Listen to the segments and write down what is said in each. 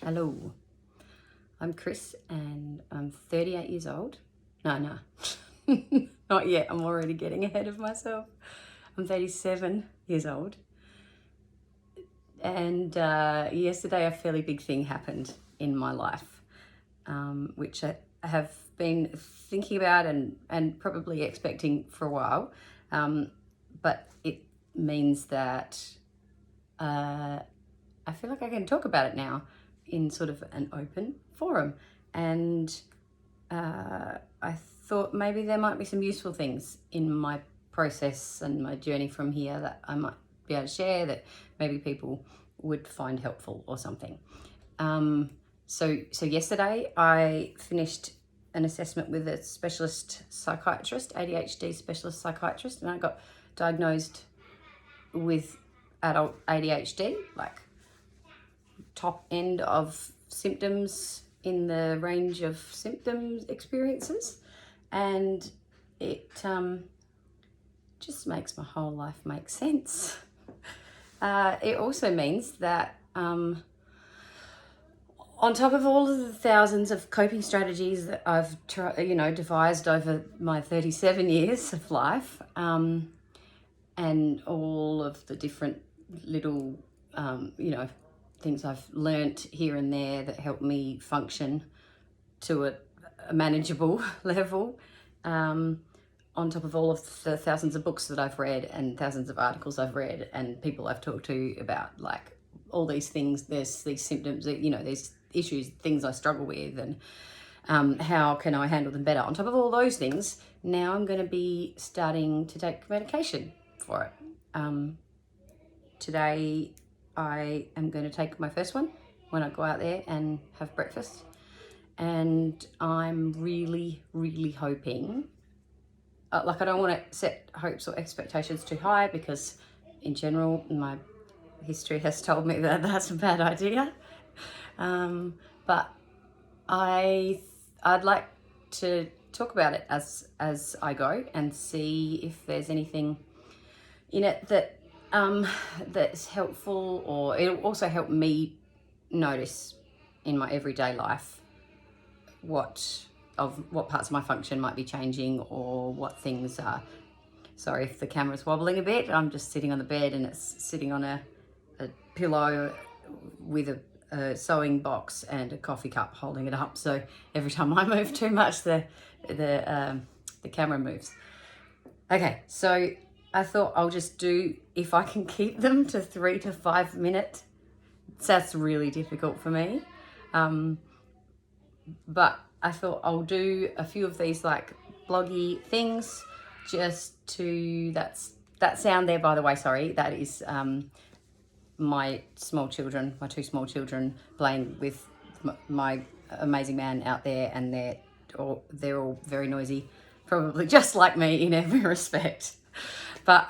Hello, I'm Chris and I'm 38 years old. No, not yet. I'm already getting ahead of myself. I'm 37 years old. And yesterday a fairly big thing happened in my life, which I have been thinking about and probably expecting for a while. But it means that I feel like I can talk about it now in sort of an open forum. And I thought maybe there might be some useful things in my process and my journey from here that I might be able to share that maybe people would find helpful or something. So yesterday I finished an assessment with a specialist psychiatrist, ADHD specialist psychiatrist, and I got diagnosed with adult ADHD, like top end of symptoms in the range of symptoms experiences, and it just makes my whole life make sense. It also means that on top of all of the thousands of coping strategies that I've devised over my 37 years of life, and all of the different little things I've learnt here and there that help me function to a manageable level, on top of all of the thousands of books that I've read and thousands of articles I've read and people I've talked to about like all these things. There's these symptoms, these issues, things I struggle with, and how can I handle them better. On top of all those things, now I'm going to be starting to take medication for it. Today I am going to take my first one when I go out there and have breakfast. And I'm really, really hoping, I don't want to set hopes or expectations too high because in general, my history has told me that that's a bad idea. But I'd like to talk about it as I go and see if there's anything in it that that's helpful, or it'll also help me notice in my everyday life what parts of my function might be changing, or what things are. Sorry if the camera's wobbling a bit. I'm just sitting on the bed and it's sitting on a pillow with a sewing box and a coffee cup holding it up. So every time I move too much, the camera moves. Okay, so I thought I'll just do, if I can keep them to 3 to 5 minutes. That's really difficult for me. But I thought I'll do a few of these like bloggy things just to, that sound there, by the way, sorry, that is my two small children playing with my amazing man out there, and they're all very noisy, probably just like me in every respect. But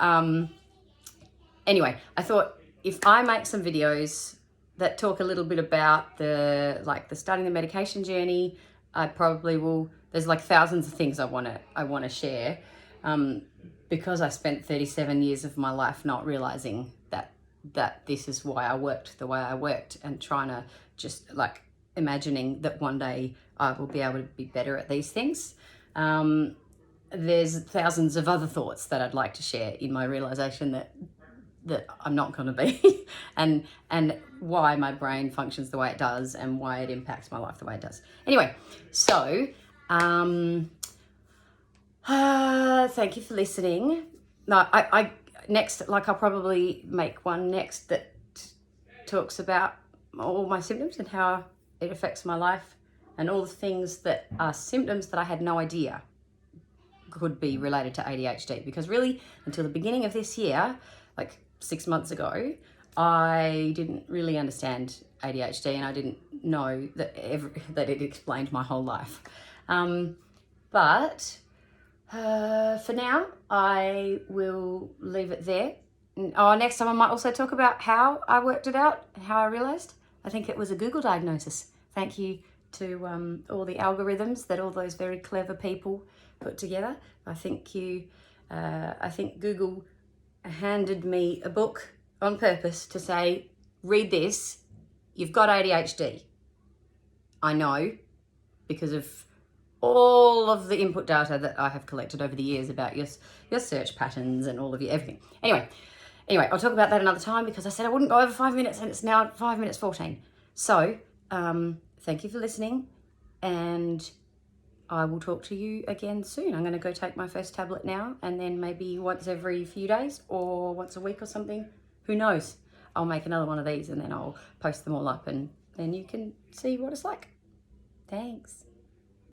anyway, I thought if I make some videos that talk a little bit about the starting the medication journey, I probably will. There's like thousands of things I want to share, because I spent 37 years of my life not realizing that this is why I worked the way I worked, and trying to just like imagining that one day I will be able to be better at these things. There's thousands of other thoughts that I'd like to share in my realization that I'm not going to be, and why my brain functions the way it does, and why it impacts my life the way it does. Anyway, so thank you for listening. No, I next, like I'll probably make one next that talks about all my symptoms and how it affects my life, and all the things that are symptoms that I had no idea could be related to ADHD, because really until the beginning of this year, like 6 months ago, I didn't really understand ADHD, and I didn't know that it explained my whole life. But for now, I will leave it there. Next time I might also talk about how I worked it out, how I realized. I think it was a Google diagnosis. Thank you to all the algorithms that all those very clever people put together. I think Google handed me a book on purpose to say, read this, you've got ADHD. I know because of all of the input data that I have collected over the years about your search patterns and all of your everything. Anyway, I'll talk about that another time because I said I wouldn't go over 5 minutes and it's now 5 minutes 14. So, thank you for listening, and I will talk to you again soon. I'm going to go take my first tablet now, and then maybe once every few days or once a week or something, who knows, I'll make another one of these and then I'll post them all up and then you can see what it's like. Thanks.